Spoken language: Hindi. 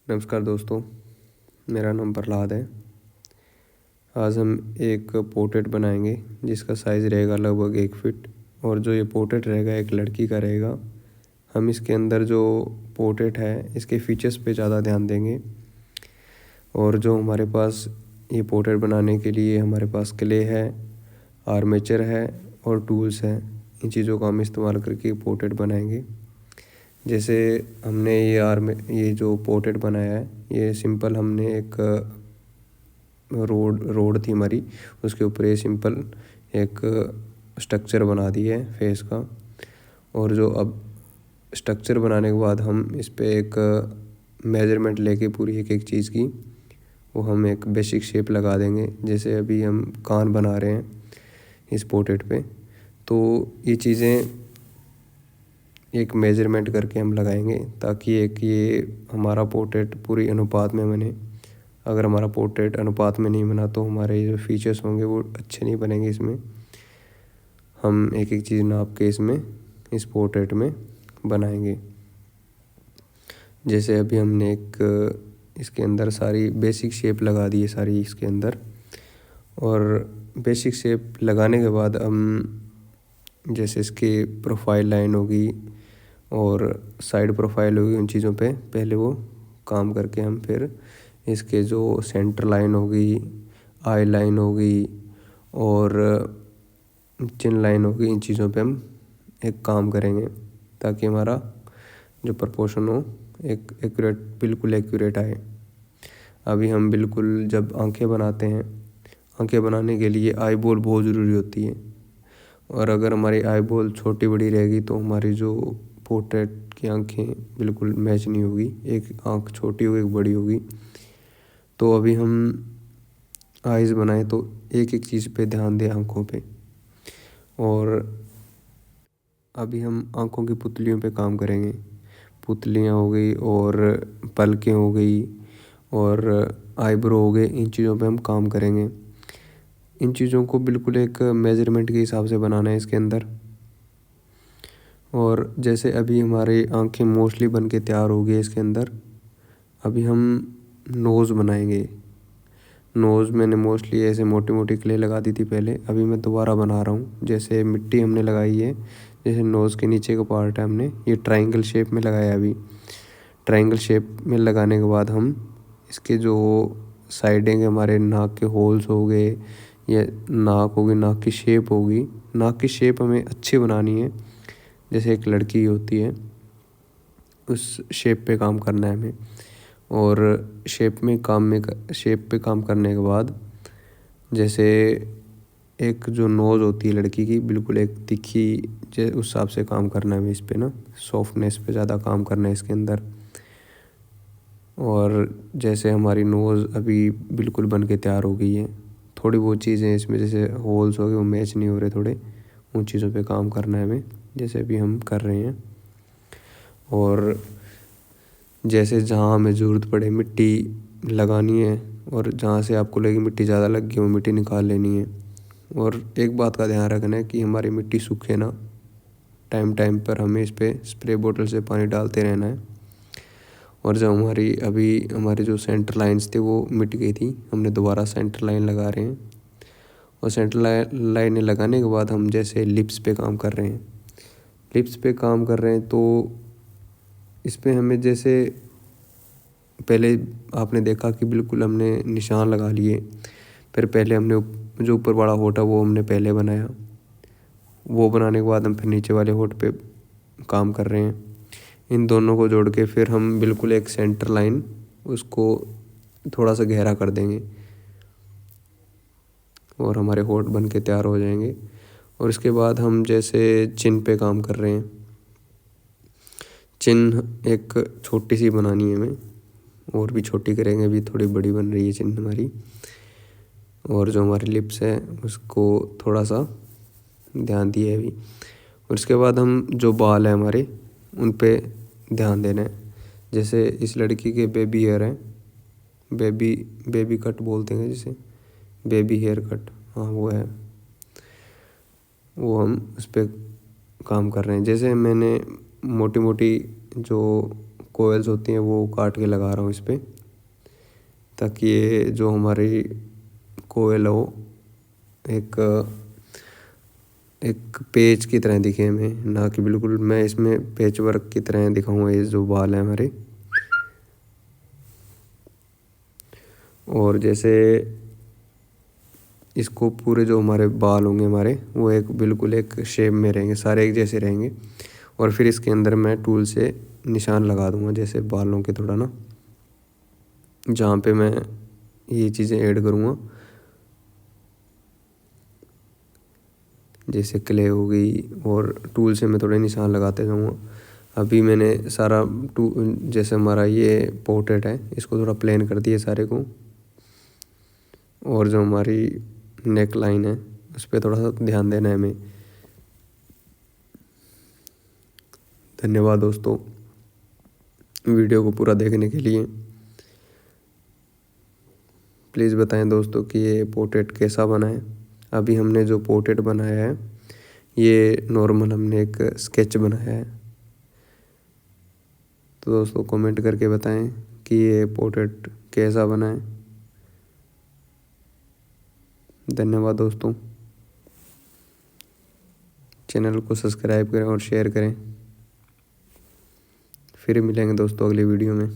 नमस्कार दोस्तों, मेरा नाम प्रहलाद है। आज हम एक पोर्ट्रेट बनाएंगे जिसका साइज़ रहेगा लगभग 1 फीट। और जो ये पोर्ट्रेट रहेगा एक लड़की का रहेगा। हम इसके अंदर जो पोर्ट्रेट है इसके फीचर्स पे ज़्यादा ध्यान देंगे। और जो हमारे पास ये पोर्ट्रेट बनाने के लिए हमारे पास क्ले है, आर्मेचर है और टूल्स हैं। इन चीज़ों का हम इस्तेमाल करके पोर्ट्रेट बनाएंगे। जैसे हमने ये जो पोर्ट्रेट बनाया है, ये सिंपल हमने एक रोड थी हमारी, उसके ऊपर ये सिंपल एक स्ट्रक्चर बना दी है फेस का। और जो अब स्ट्रक्चर बनाने के बाद हम इस पे एक मेजरमेंट लेके पूरी एक एक चीज़ की वो हम एक बेसिक शेप लगा देंगे। जैसे अभी हम कान बना रहे हैं इस पोर्ट्रेट पे, तो ये चीज़ें एक मेजरमेंट करके हम लगाएंगे ताकि एक ये हमारा पोर्ट्रेट पूरी अनुपात में बने। अगर हमारा पोर्ट्रेट अनुपात में नहीं बना तो हमारे जो फीचर्स होंगे वो अच्छे नहीं बनेंगे। इसमें हम एक एक चीज़ नाप के इसमें इस पोर्ट्रेट में बनाएंगे। जैसे अभी हमने एक इसके अंदर सारी बेसिक शेप लगा दी है सारी इसके अंदर। और बेसिक शेप लगाने के बाद हम जैसे इसकी प्रोफाइल लाइन होगी और साइड प्रोफाइल होगी, उन चीज़ों पे पहले वो काम करके हम फिर इसके जो सेंटर लाइन होगी, आई लाइन होगी और चिन लाइन होगी, इन चीज़ों पे हम एक काम करेंगे ताकि हमारा जो प्रपोर्शन हो एक एक्यूरेट, बिल्कुल एक्यूरेट आए। अभी हम बिल्कुल जब आंखें बनाते हैं, आंखें बनाने के लिए आई बॉल बहुत ज़रूरी होती है। और अगर हमारी आई बॉल छोटी बड़ी रहेगी तो हमारी जो पोर्ट्रेट की आंखें बिल्कुल मैच नहीं होगी, एक आंख छोटी होगी एक बड़ी होगी। तो अभी हम आइज़ बनाएं तो एक एक चीज़ पे ध्यान दें, आंखों पे। और अभी हम आंखों की पुतलियों पे काम करेंगे। पुतलियाँ हो गई और पलकें हो गई और आईब्रो हो गए, इन चीज़ों पे हम काम करेंगे। इन चीज़ों को बिल्कुल एक मेजरमेंट के हिसाब से बनाना है इसके अंदर। और जैसे अभी हमारी आंखें मोस्टली बन के तैयार हो गई इसके अंदर, अभी हम नोज़ बनाएंगे। नोज़ मैंने मोस्टली ऐसे मोटी मोटी क्ले लगा दी थी पहले, अभी मैं दोबारा बना रहा हूँ। जैसे मिट्टी हमने लगाई है, जैसे नोज़ के नीचे का पार्ट है हमने ये ट्रायंगल शेप में लगाया। अभी ट्रायंगल शेप में लगाने के बाद हम इसके जो साइडें हमारे नाक के होल्स हो गए या नाक होगी, नाक की शेप होगी, नाक की शेप हमें अच्छी बनानी है जैसे एक लड़की होती है, उस शेप पे काम करना है हमें। और शेप पे काम करने के बाद जैसे एक जो नोज़ होती है लड़की की बिल्कुल एक तिखी, उस हिसाब से काम करना है हमें इस पे ना, सॉफ्टनेस पे ज़्यादा काम करना है इसके अंदर। और जैसे हमारी नोज़ अभी बिल्कुल बन के तैयार हो गई है, थोड़ी बहुत चीज़ें इसमें जैसे होल्स हो गए वो मैच नहीं हो रहे थोड़े, उन चीज़ों पे काम करना है हमें जैसे अभी हम कर रहे हैं। और जैसे जहाँ हमें ज़रूरत पड़े मिट्टी लगानी है और जहाँ से आपको लगे मिट्टी ज़्यादा लग गई वो मिट्टी निकाल लेनी है। और एक बात का ध्यान रखना है कि हमारी मिट्टी सूखे ना, टाइम टाइम पर हमें इस पर स्प्रे बोतल से पानी डालते रहना है। और जब हमारी जो सेंटर लाइंस थे वो मिट गई थी, हमने दोबारा सेंटर लाइन लगा रहे हैं। और सेंटर लाइन लगाने के बाद हम जैसे लिप्स पे काम कर रहे हैं, लिप्स पे काम कर रहे हैं तो इस पे हमें जैसे पहले आपने देखा कि बिल्कुल हमने निशान लगा लिए। फिर पहले हमने जो ऊपर वाला होठ है वो हमने पहले बनाया, वो बनाने के बाद हम फिर नीचे वाले होठ पे काम कर रहे हैं। इन दोनों को जोड़ के फिर हम बिल्कुल एक सेंटर लाइन उसको थोड़ा सा गहरा कर देंगे और हमारे होठ बन के तैयार हो जाएंगे। और इसके बाद हम जैसे चिन पे काम कर रहे हैं, चिन एक छोटी सी बनानी है हमें, और भी छोटी करेंगे, अभी थोड़ी बड़ी बन रही है चिन हमारी। और जो हमारी लिप्स है उसको थोड़ा सा ध्यान दिए अभी। और इसके बाद हम जो बाल है हमारे उन पे ध्यान देना है। जैसे इस लड़की के बेबी हेयर हैं, बेबी कट बोलते हैं जिसे, बेबी हेयर कट, हाँ वो है, वो हम उस पर काम कर रहे हैं। जैसे मैंने मोटी मोटी जो कोयल्स होती हैं वो काट के लगा रहा हूँ इस पर, ताकि ये जो हमारी कोयल हो एक एक पेज की तरह दिखे हमें, ना कि बिल्कुल मैं इसमें पेच वर्क की तरह दिखाऊंगा ये जो बाल हैं हमारे। और जैसे इसको पूरे जो हमारे बाल होंगे हमारे वो एक बिल्कुल एक शेप में रहेंगे, सारे एक जैसे रहेंगे। और फिर इसके अंदर मैं टूल से निशान लगा दूंगा, जैसे बालों के थोड़ा ना, जहाँ पे मैं ये चीज़ें ऐड करूँगा, जैसे क्ले हो गई, और टूल से मैं थोड़े निशान लगाते जाऊँगा। अभी मैंने सारा जैसे हमारा ये पोर्ट्रेट है इसको थोड़ा प्लेन कर दिया सारे को, और जो हमारी नेक लाइन है उस पर थोड़ा सा ध्यान देना है हमें। धन्यवाद दोस्तों वीडियो को पूरा देखने के लिए। प्लीज़ बताएं दोस्तों कि ये पोर्ट्रेट कैसा बना है। अभी हमने जो पोर्ट्रेट बनाया है ये नॉर्मल हमने एक स्केच बनाया है, तो दोस्तों कमेंट करके बताएं कि ये पोर्ट्रेट कैसा बना है। धन्यवाद दोस्तों, चैनल को सब्सक्राइब करें और शेयर करें। फिर मिलेंगे दोस्तों अगली वीडियो में।